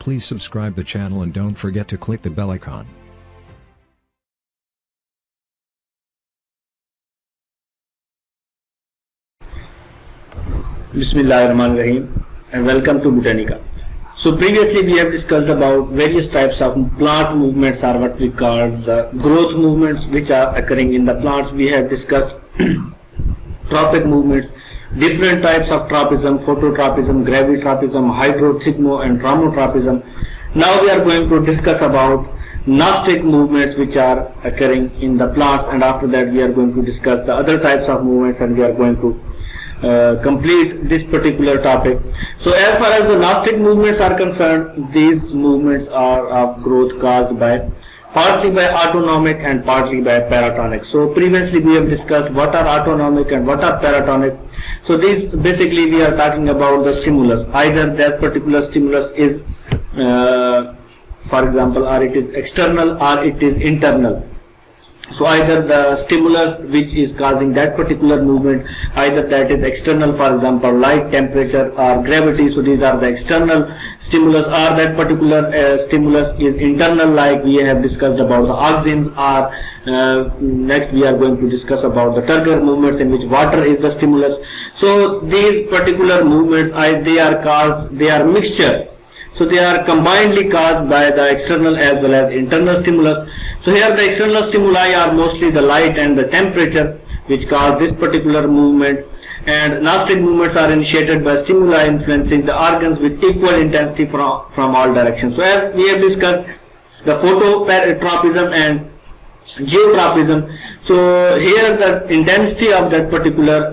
Please subscribe the channel and don't forget to click the bell icon. Bismillahirrahmanirrahim and welcome to Botanica. So previously we have discussed about various types of plant movements or what we call the growth movements which are occurring in the plants. We have discussed tropic movements, different types of tropism, phototropism, gravitropism, hydrothigmo and ramotropism. Now we are going to discuss about Gnostic movements which are occurring in the plants, and after that we are going to discuss the other types of movements and we are going to complete this particular topic. So as far as the Gnostic movements are concerned, these movements are of growth caused by partly by autonomic and partly by paratonic. So previously we have discussed what are autonomic and what are paratonic. So these basically we are talking about the stimulus. Either that particular stimulus is for example, or it is external or it is internal. So either the stimulus which is causing that particular movement, either that is external, for example light, temperature or gravity. So these are the external stimulus, or that particular stimulus is internal, like we have discussed about the auxins, or next we are going to discuss about the turgor movements in which water is the stimulus. So these particular movements they are mixture. So they are combinedly caused by the external as well as internal stimulus. So here the external stimuli are mostly the light and the temperature which cause this particular movement, and Gnostic movements are initiated by stimuli influencing the organs with equal intensity from all directions. So as we have discussed the phototropism and geotropism, so here the intensity of that particular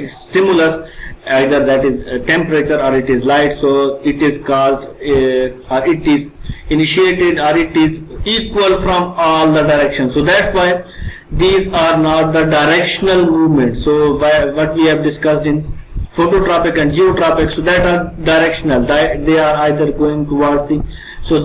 stimulus, either that is temperature or it is light, so it is caused or it is initiated or it is equal from all the directions. So that's why these are not the directional movements. So what we have discussed in phototropic and geotropic, so that are directional, they are either going towards the, so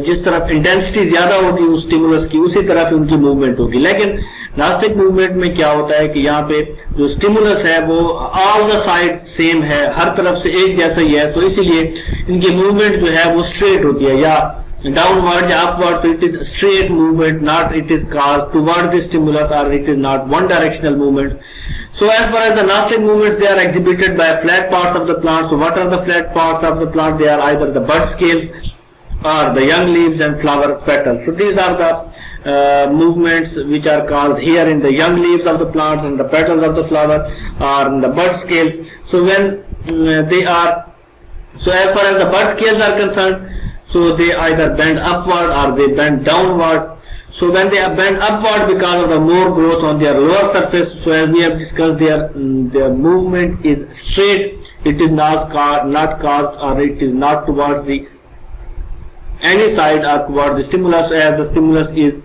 जिस तरफ intensity ज्यादा होगी उस stimulus की उसी तरफ उनकी movement होगी. लेकिन नास्टिक मूवमेंट में क्या होता है कि यहाँ पे जो स्टिमुलस है वो ऑल द साइड सेम है, हर तरफ से एक जैसा ही है, तो इसीलिए इनकी मूवमेंट जो है वो स्ट्रेट होती है, या डाउनवर्ड या upward. So it is straight movement, not it is caused toward the stimulus, or it is not one directional movement. So as far as the Gnostic movements, they are exhibited by flat parts of the plant. So what are the flat parts of the plant? They are either the bud scales or the young leaves and flower petals. So these are the movements which are called here in the young leaves of the plants and the petals of the flower, or in the bud scale. So when they are, so as far as the bud scales are concerned, so they either bend upward or they bend downward. So when they are bent upward because of the more growth on their lower surface, so as we have discussed, their movement is straight. It is not caused or it is not towards the any side or towards the stimulus, as the stimulus is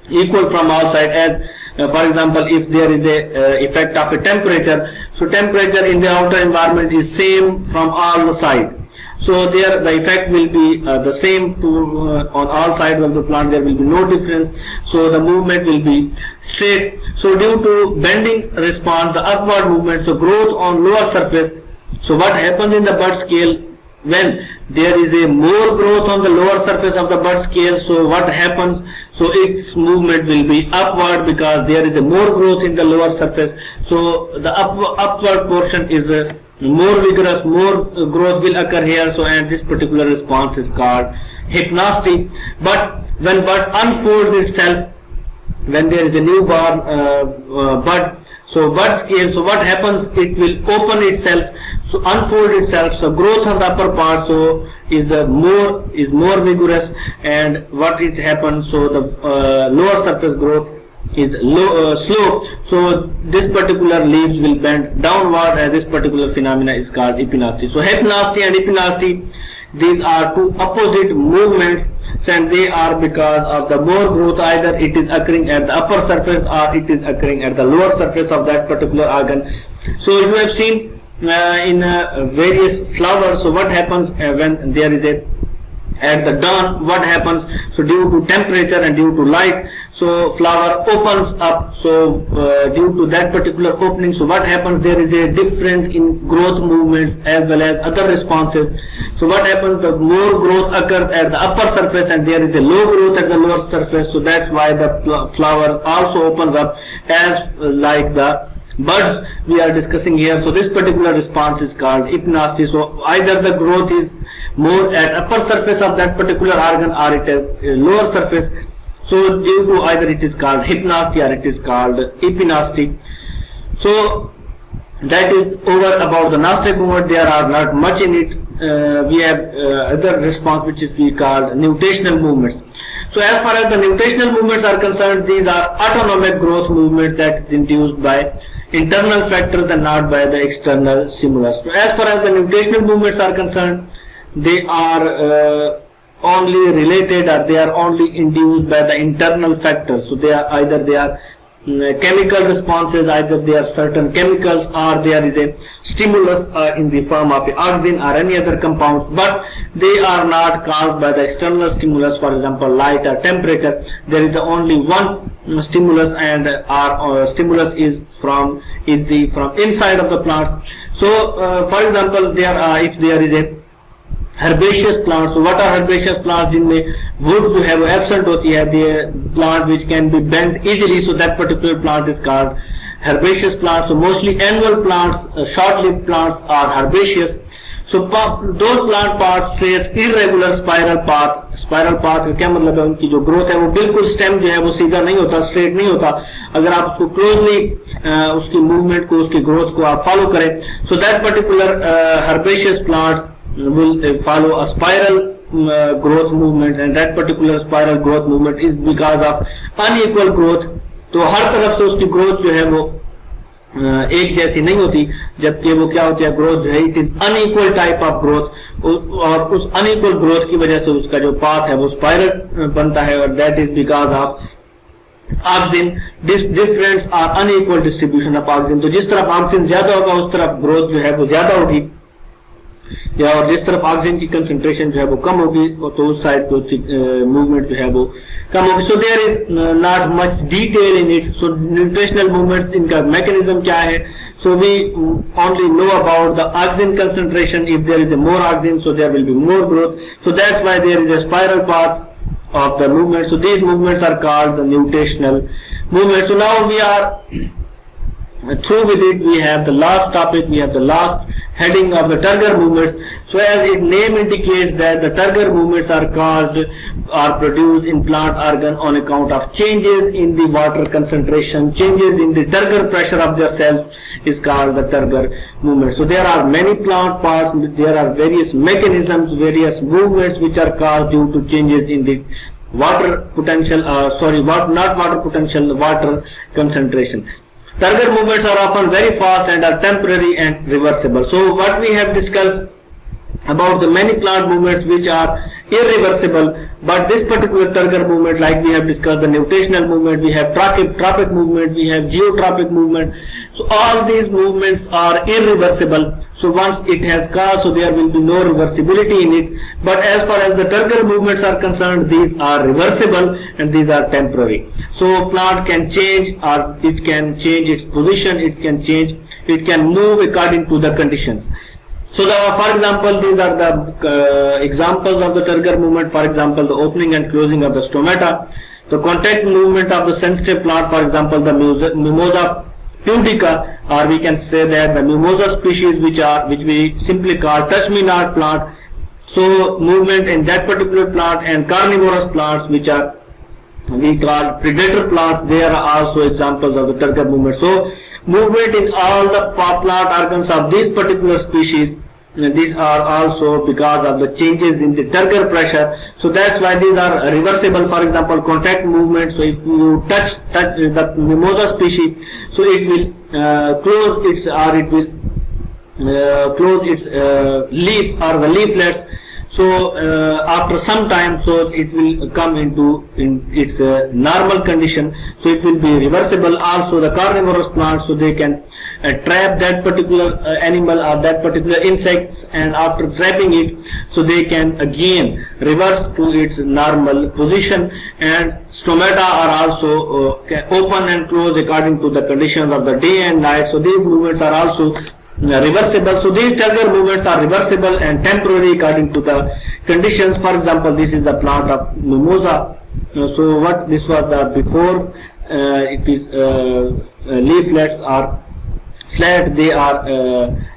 equal from all sides. As for example, if there is a effect of a temperature, so temperature in the outer environment is same from all the sides. So there the effect will be the same on all sides of the plant. There will be no difference. So the movement will be straight. So due to bending response, the upward movement, so growth on lower surface. So what happens in the bud scale when there is a more growth on the lower surface of the bud scale? So what happens? So its movement will be upward because there is a more growth in the lower surface. So the upward portion is more vigorous, more growth will occur here. So and this particular response is called hypnostic. But when bud unfolds itself, when there is a newborn bud, so bud scale, so what happens? It will open itself, so unfold itself. So growth on the upper part so is more vigorous, and what it happens? So the lower surface growth is slow. So this particular leaves will bend downward, and this particular phenomena is called epinosty. So hypnosty and epinosty, these are two opposite movements, and they are because of the more growth, either it is occurring at the upper surface or it is occurring at the lower surface of that particular organ. So you have seen in various flowers, so what happens when there is a at the dawn, what happens? So due to temperature and due to light, so flower opens up. So due to that particular opening, so what happens, there is a difference in growth movements as well as other responses. So what happens, the more growth occurs at the upper surface and there is a low growth at the lower surface. So that's why the flower also opens up as like the buds we are discussing here. So this particular response is called hypnosty. So either the growth is more at upper surface of that particular organ or it is a lower surface. So due to either it is called hypnosty or it is called epinosty. So that is over about the Nostoc movement. There are not much in it. We have other response which is we called nutational movements. So as far as the nutational movements are concerned, these are autonomic growth movements that is induced by internal factors and not by the external stimulus. So as far as the nutational movements are concerned, they are only related or they are only induced by the internal factors. So they are either they are chemical responses, either they are certain chemicals or there is a stimulus in the form of oxygen or any other compounds, but they are not caused by the external stimulus, for example light or temperature. There is only one stimulus and our stimulus is from inside of the plants. So for example if there is a herbaceous plants. So what are herbaceous plants? जिनमें wood जो है वो absent होती है, the plant which can be bent easily, so that particular plant is called herbaceous plants. So mostly annual plants, short-lived plants are herbaceous. So those plant parts trace irregular spiral path. Spiral path का क्या मतलब है, उनकी जो growth है वो बिल्कुल stem जो है वो सीधा नहीं होता, straight नहीं होता. अगर आप उसको closely उसकी movement को, उसकी growth को आप follow करें, so that particular herbaceous plants will follow a spiral growth movement, and that particular spiral growth movement is because of unequal growth. तो हर तरफ से उसकी growth जो है वो एक जैसी नहीं होती, जबकि वो क्या होती है, growth जो है it is unequal type of growth, और उस unequal growth की वजह से उसका जो path है वो spiral बनता है, और that is because of oxygen different or unequal distribution of oxygen. तो जिस तरफ oxygen ज्यादा होगा उस तरफ growth जो है वो ज्यादा होगी, या और जिस तरफ ऑक्सीजन की कंसंट्रेशन जो है वो कम होगी तो उस साइड पे उसकी मूवमेंट जो है वो कम होगी. So there is not much detail in it. So nutritional movements, इनका मैकेनिज्म क्या है? So we only know about the oxygen concentration. If there is more oxygen, so there will be more growth. So that's why there is a spiral path of the movement. So these movements are called the nutational movements. So now we are through with it. We have the last topic, we have the last heading of the Turgor movements. So as its name indicates that the Turgor movements are caused or produced in plant organ on account of changes in the water concentration, changes in the Turgor pressure of their cells is called the Turgor movement. So there are many plant parts, there are various mechanisms, various movements which are caused due to changes in the water potential, not water potential, water concentration. Turgor movements are often very fast and are temporary and reversible. So what we have discussed about the many plant movements which are irreversible, but this particular Turgor movement, like we have discussed the nutational movement, we have tropic movement, we have geotropic movement. So all these movements are irreversible. So once it has caused, so there will be no reversibility in it. But as far as the Turgor movements are concerned, these are reversible and these are temporary. So plant can change, or it can change its position, it can move according to the conditions. So for example, these are the examples of the Turgor movement. For example, the opening and closing of the stomata, the contact movement of the sensitive plant, for example, the Mimosa pudica, or we can say that the Mimosa species which we simply call touch-me-not plant. So movement in that particular plant, and carnivorous plants which are we call predator plants, they are also examples of the Turgor movement. So movement in all the plant organs of this particular species, these are also because of the changes in the Turgor pressure. So that's why these are reversible. For example, contact movement. So if you touch the Mimosa species, so it will close its leaf or the leaflets. So after some time, so it will come into its normal condition. So it will be reversible. Also the carnivorous plants, so they can trap that particular animal or that particular insect, and after trapping it, so they can again reverse to its normal position, and stomata are also open and close according to the conditions of the day and night. So these movements are also reversible. So these tertiary movements are reversible and temporary according to the conditions. For example, this is the plant of mimosa. So what this was the before, it is leaflets are flat, they are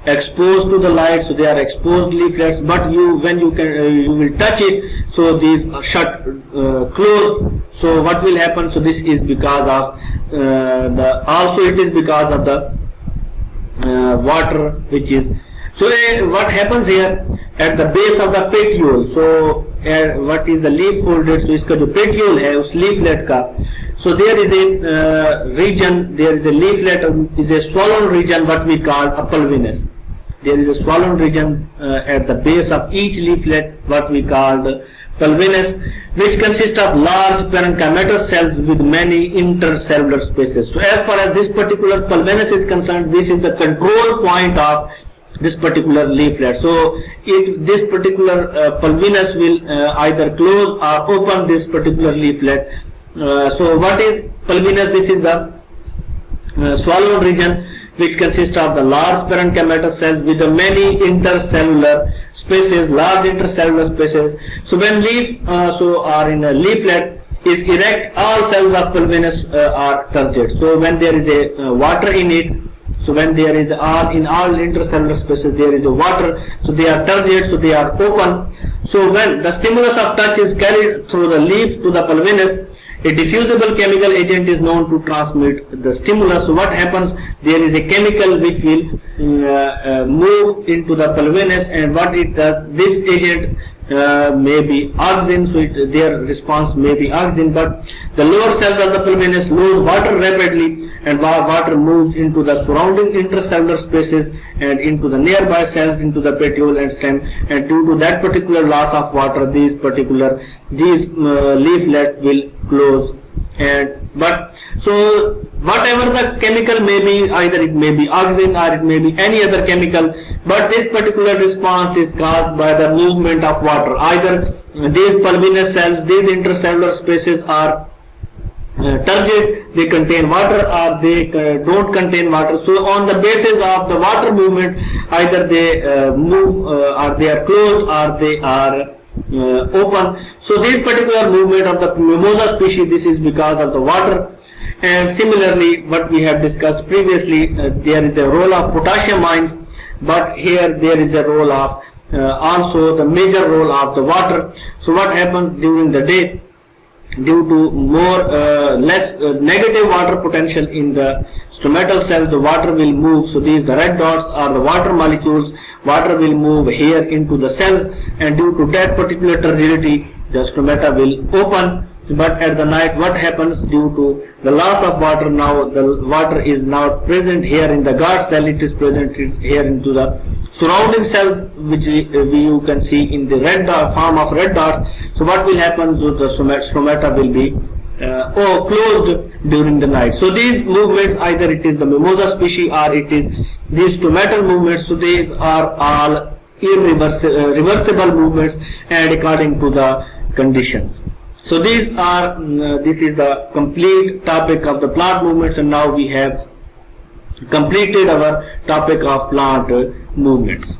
exposed to the light, so they are exposed leaflets, but when you will touch it, so these are shut, closed. So what will happen? So this is because of also it is because of the water which is. So what happens here at the base of the petiole? So what is the leaf folded? So इसका जो petiole है उस leaflet का, so there is a region, there is a leaflet, is a swollen region what we call a pulvinus. There is a swollen region at the base of each leaflet what we called pulvinus, which consists of large parenchymatous cells with many intercellular spaces. So as far as this particular pulvinus is concerned, this is the control point of this particular leaflet. So this particular pulvinus will either close or open this particular leaflet. So what is pulvinus? This is the swollen region which consists of the large parenchymatous cells with the many intercellular spaces, large intercellular spaces. So when leaf are in a leaflet is erect, all cells of pulvinus are turgid. So when there is a water in it, so when there is in all intercellular spaces there is a water, so they are turgid, so they are open. So when the stimulus of touch is carried through the leaf to the pulvinus, a diffusible chemical agent is known to transmit the stimulus. So what happens? There is a chemical which will move into the pulvinus, and what it does, this agent may be oxygen, so their response may be oxygen, but the lower cells of the pulvinus lose water rapidly, and water moves into the surrounding intercellular spaces and into the nearby cells, into the petiole and stem, and due to that particular loss of water, these leaflets will close. And but so whatever the chemical may be, either it may be oxygen or it may be any other chemical, but this particular response is caused by the movement of water. Either these pulvinous cells, these intercellular spaces are turgid, they contain water, or they don't contain water. So on the basis of the water movement, either they move or they are closed or they are open. So this particular movement of the mimosa species, this is because of the water. And similarly, what we have discussed previously, there is a role of potassium ions, but here there is a role of also the major role of the water. So what happens during the day? Due to less negative water potential in the stomatal cells, the water will move. So these the red dots are the water molecules. Water will move here into the cells, and due to that particular turgidity, the stomata will open. But at the night, what happens? Due to the loss of water, now the water is now present here in the guard cell. It is present here into the surrounding cells, which you can see in the red dot, form of red dots. So what will happen? So the stomata will be closed during the night. So these movements, either it is the mimosa species or it is these stomatal movements, so these are all reversible movements, and according to the conditions. So this is the complete topic of the plant movements, and now we have completed our topic of plant movements.